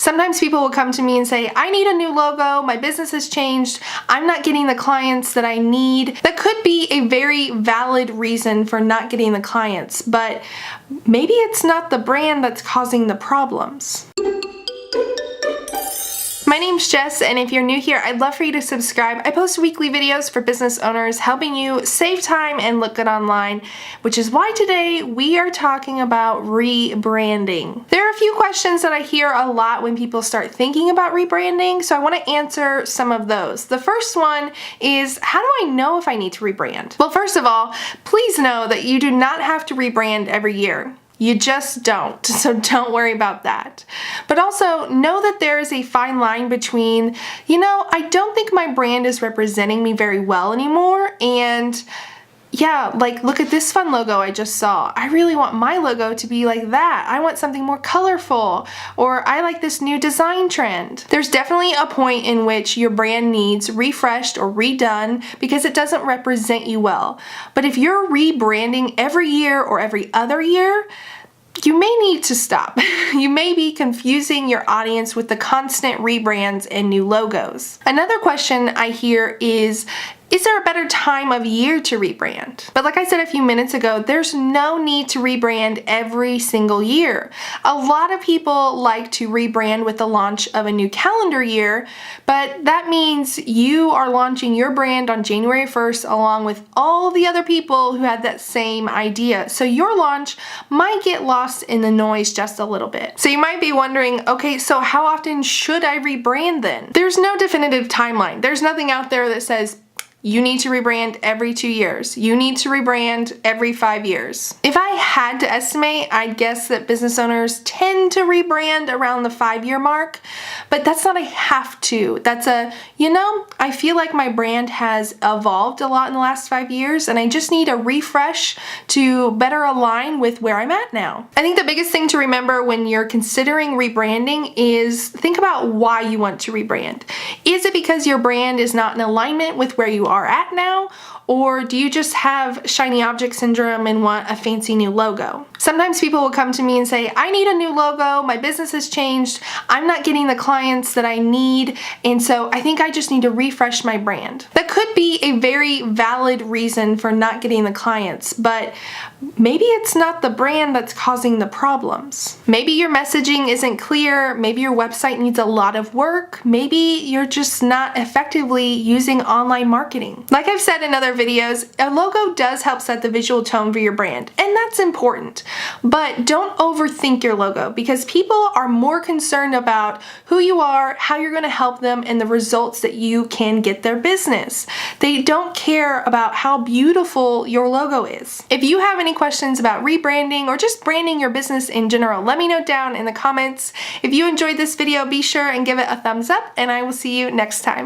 Sometimes people will come to me and say, I need a new logo, my business has changed, I'm not getting the clients that I need. That could be a very valid reason for not getting the clients, but maybe it's not the brand that's causing the problems. My name's Jess, and if you're new here, I'd love for you to subscribe. I post weekly videos for business owners helping you save time and look good online, which is why today we are talking about rebranding. There are a few questions that I hear a lot when people start thinking about rebranding, so I want to answer some of those. The first one is, how do I know if I need to rebrand? Well, first of all, please know that you do not have to rebrand every year. You just don't, so don't worry about that. But also know that there is a fine line between, I don't think my brand is representing me very well anymore, and yeah, like look at this fun logo I just saw. I really want my logo to be like that. I want something more colorful, or I like this new design trend. There's definitely a point in which your brand needs refreshed or redone because it doesn't represent you well. But if you're rebranding every year or every other year, you may need to stop. You may be confusing your audience with the constant rebrands and new logos. Another question I hear is there a better time of year to rebrand? But like I said a few minutes ago, there's no need to rebrand every single year. A lot of people like to rebrand with the launch of a new calendar year, but that means you are launching your brand on January 1st along with all the other people who had that same idea. So your launch might get lost in the noise just a little bit. So you might be wondering, okay, so how often should I rebrand then? There's no definitive timeline. There's nothing out there that says, you need to rebrand every 2 years. You need to rebrand every 5 years. If I had to estimate, I'd guess that business owners tend to rebrand around the 5-year mark, but that's not a have to. That's a, I feel like my brand has evolved a lot in the last 5 years and I just need a refresh to better align with where I'm at now. I think the biggest thing to remember when you're considering rebranding is think about why you want to rebrand. Is it because your brand is not in alignment with where you are at now, or do you just have shiny object syndrome and want a fancy new logo? Sometimes people will come to me and say, I need a new logo, my business has changed, I'm not getting the clients that I need, and so I think I just need to refresh my brand. That could be a very valid reason for not getting the clients, but maybe it's not the brand that's causing the problems. Maybe your messaging isn't clear, maybe your website needs a lot of work, maybe you're just not effectively using online marketing. Like I've said in other videos, a logo does help set the visual tone for your brand, and that's important. But don't overthink your logo because people are more concerned about who you are, how you're going to help them, and the results that you can get their business. They don't care about how beautiful your logo is. If you have any questions about rebranding or just branding your business in general, let me know down in the comments. If you enjoyed this video, be sure and give it a thumbs up, and I will see you next time.